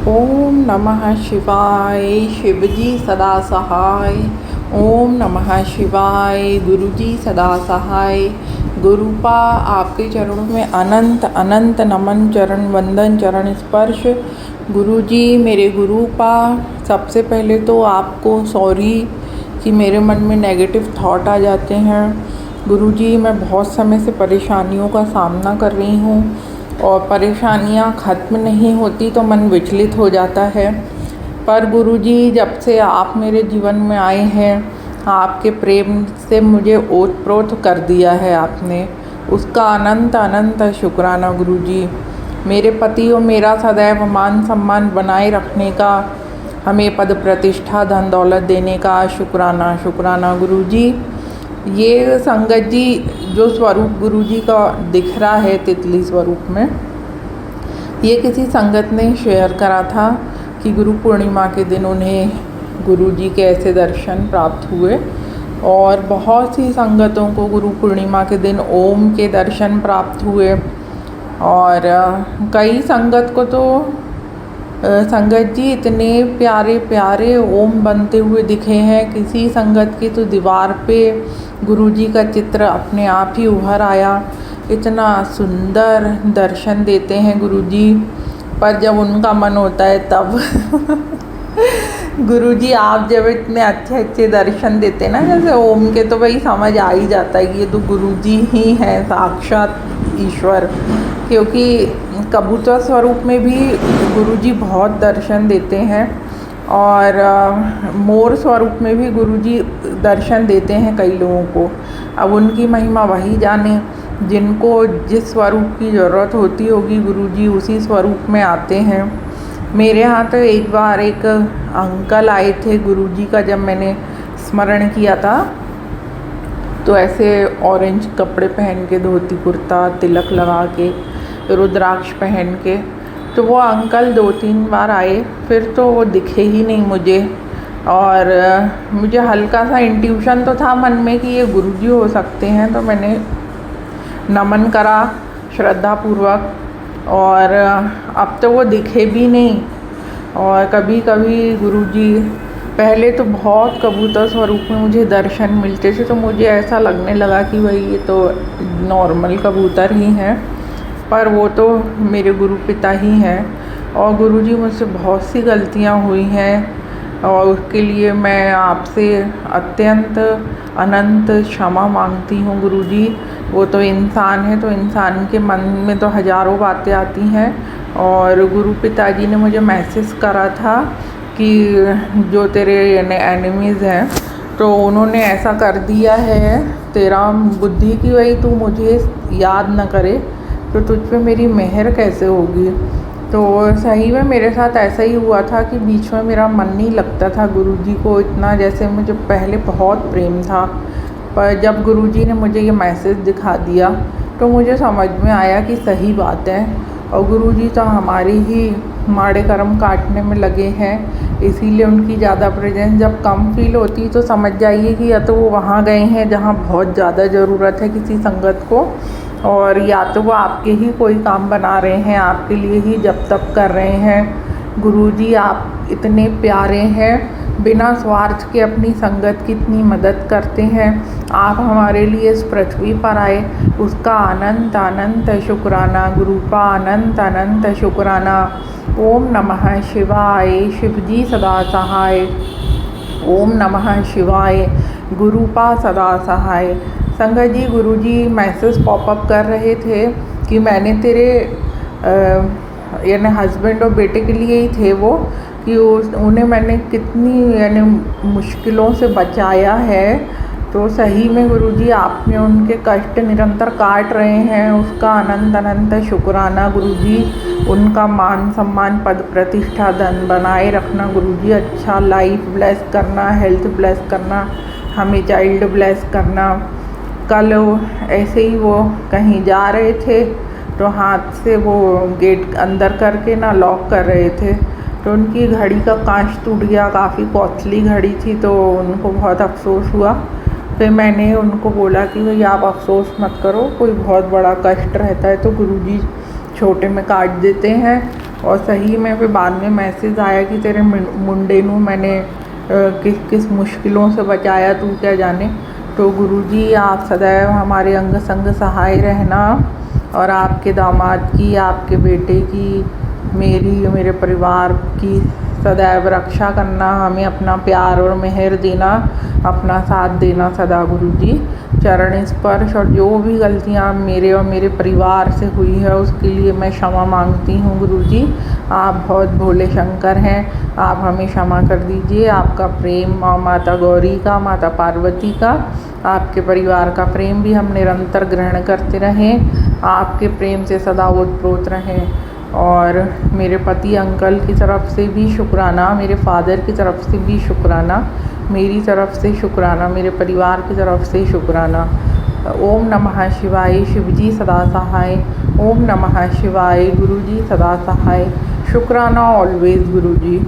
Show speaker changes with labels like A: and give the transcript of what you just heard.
A: ओम नमः शिवाय। शिवजी सदा सहाय। ओम नमः शिवाय। गुरुजी सदा सहाय। गुरुपा आपके चरणों में अनंत अनंत नमन, चरण वंदन, चरण स्पर्श। गुरुजी मेरे गुरुपा, सबसे पहले तो आपको सॉरी कि मेरे मन में नेगेटिव थॉट आ जाते हैं। गुरुजी मैं बहुत समय से परेशानियों का सामना कर रही हूँ और परेशानियाँ ख़त्म नहीं होती तो मन विचलित हो जाता है। पर गुरुजी जब से आप मेरे जीवन में आए हैं, आपके प्रेम से मुझे ओतप्रोत कर दिया है आपने, उसका अनंत अनंत शुक्राना गुरुजी। मेरे पति और मेरा सदैव मान सम्मान बनाए रखने का, हमें पद प्रतिष्ठा धन दौलत देने का शुक्राना शुक्राना गुरुजी। ये संगत जी जो स्वरूप गुरुजी का दिख रहा है तितली स्वरूप में, ये किसी संगत ने शेयर करा था कि गुरु पूर्णिमा के दिन उन्हें गुरुजी के ऐसे दर्शन प्राप्त हुए। और बहुत सी संगतों को गुरु पूर्णिमा के दिन ओम के दर्शन प्राप्त हुए। और कई संगत को तो संगत जी इतने प्यारे प्यारे ओम बनते हुए दिखे हैं। किसी संगत की तो दीवार पे गुरुजी का चित्र अपने आप ही उभर आया। इतना सुंदर दर्शन देते हैं गुरुजी, पर जब उनका मन होता है तब गुरुजी आप जब इतने अच्छे अच्छे दर्शन देते हैं ना, जैसे ओम के, तो वही समझ आ ही जाता है कि ये तो गुरुजी ही हैं, साक्षात ईश्वर। क्योंकि कबूतर स्वरूप में भी गुरुजी बहुत दर्शन देते हैं और मोर स्वरूप में भी गुरुजी दर्शन देते हैं कई लोगों को। अब उनकी महिमा वही जाने, जिनको जिस स्वरूप की ज़रूरत होती होगी गुरुजी उसी स्वरूप में आते हैं। मेरे यहाँ तो एक बार एक अंकल आए थे गुरुजी का, जब मैंने स्मरण किया था, तो ऐसे ऑरेंज कपड़े पहन के, धोती कुर्ता, तिलक लगा के, रुद्राक्ष पहन के, तो वो अंकल 2-3 बार आए, फिर तो वो दिखे ही नहीं मुझे। और मुझे हल्का सा इंट्यूशन तो था मन में कि ये गुरुजी हो सकते हैं, तो मैंने नमन करा श्रद्धापूर्वक। और अब तो वो दिखे भी नहीं। और कभी कभी गुरुजी, पहले तो बहुत कबूतर स्वरूप में मुझे दर्शन मिलते थे, तो मुझे ऐसा लगने लगा कि भाई ये तो नॉर्मल कबूतर ही हैं, पर वो तो मेरे गुरु पिता ही हैं। और गुरुजी मुझसे बहुत सी गलतियाँ हुई हैं और उसके लिए मैं आपसे अत्यंत अनंत क्षमा मांगती हूँ गुरुजी। वो तो इंसान है, तो इंसान के मन में तो हज़ारों बातें आती हैं। और गुरु पिताजी ने मुझे मैसेज करा था कि जो तेरे एनिमीज़ हैं, तो उन्होंने ऐसा कर दिया है तेरा बुद्धि की, वही तू मुझे याद न करे तो तुझ पे मेरी मेहर कैसे होगी। तो सही में मेरे साथ ऐसा ही हुआ था कि बीच में मेरा मन नहीं लगता था गुरुजी को इतना, जैसे मुझे पहले बहुत प्रेम था। पर जब गुरुजी ने मुझे ये मैसेज दिखा दिया तो मुझे समझ में आया कि सही बात है। और गुरुजी तो हमारी ही माड़े कर्म काटने में लगे हैं, इसीलिए उनकी ज़्यादा प्रेजेंस जब कम फील होती तो समझ जाइए कि या तो वो वहाँ गए हैं जहाँ बहुत ज़्यादा ज़रूरत है किसी संगत को, और या तो वो आपके ही कोई काम बना रहे हैं, आपके लिए ही जप तप कर रहे हैं। गुरुजी आप इतने प्यारे हैं, बिना स्वार्थ के अपनी संगत की इतनी मदद करते हैं। आप हमारे लिए इस पृथ्वी पर आए, उसका अनंत अनंत शुक्राना गुरुपा, अनंत अनंत शुक्राना। ओम नमः शिवाय। शिवजी सदा सहाय। ओम नमः शिवाय। गुरुपा सदा सहाय। संगत जी, गुरुजी मैसेज पॉपअप कर रहे थे कि मैंने तेरे यानी हस्बैंड और बेटे के लिए ही थे वो, कि उन्हें मैंने कितनी यानी मुश्किलों से बचाया है। तो सही में गुरुजी आपने उनके कष्ट निरंतर काट रहे हैं, उसका अनंत अनंत शुक्राना गुरुजी। उनका मान सम्मान पद प्रतिष्ठा धन बनाए रखना गुरुजी। अच्छा लाइफ ब्लेस करना, हेल्थ ब्लेस करना, हमें चाइल्ड ब्लेस करना। कल ऐसे ही वो कहीं जा रहे थे तो हाथ से वो गेट अंदर करके ना लॉक कर रहे थे, तो उनकी घड़ी का कांच टूट गया। काफ़ी कॉस्टली घड़ी थी, तो उनको बहुत अफसोस हुआ। फिर मैंने उनको बोला कि भाई आप अफसोस मत करो, कोई बहुत बड़ा कष्ट रहता है तो गुरुजी छोटे में काट देते हैं। और सही में फिर बाद में मैसेज आया कि तेरे मुंडे नू मैंने किस किस मुश्किलों से बचाया, तू क्या जाने। तो गुरुजी आप सदैव हमारे अंग संग सहाय रहना, और आपके दामाद की, आपके बेटे की, मेरी, मेरे परिवार की सदैव रक्षा करना, हमें अपना प्यार और मेहर देना, अपना साथ देना सदा गुरुजी। चरण स्पर्श, और जो भी गलतियाँ मेरे और मेरे परिवार से हुई है उसके लिए मैं क्षमा मांगती हूँ गुरुजी। आप बहुत भोले शंकर हैं, आप हमें क्षमा कर दीजिए। आपका प्रेम माता गौरी का, माता पार्वती का, आपके परिवार का प्रेम भी हम निरंतर ग्रहण करते रहें, आपके प्रेम से सदा ओतप्रोत रहें। और मेरे पति अंकल की तरफ से भी शुक्राना, मेरे फादर की तरफ से भी शुक्राना, मेरी तरफ से शुक्राना, मेरे परिवार की तरफ से शुक्राना। ओम नमः शिवाय, शिवजी सदा सहाय। ओम नमः शिवाय, गुरुजी सदा सहाय। शुक्राना ऑलवेज गुरुजी।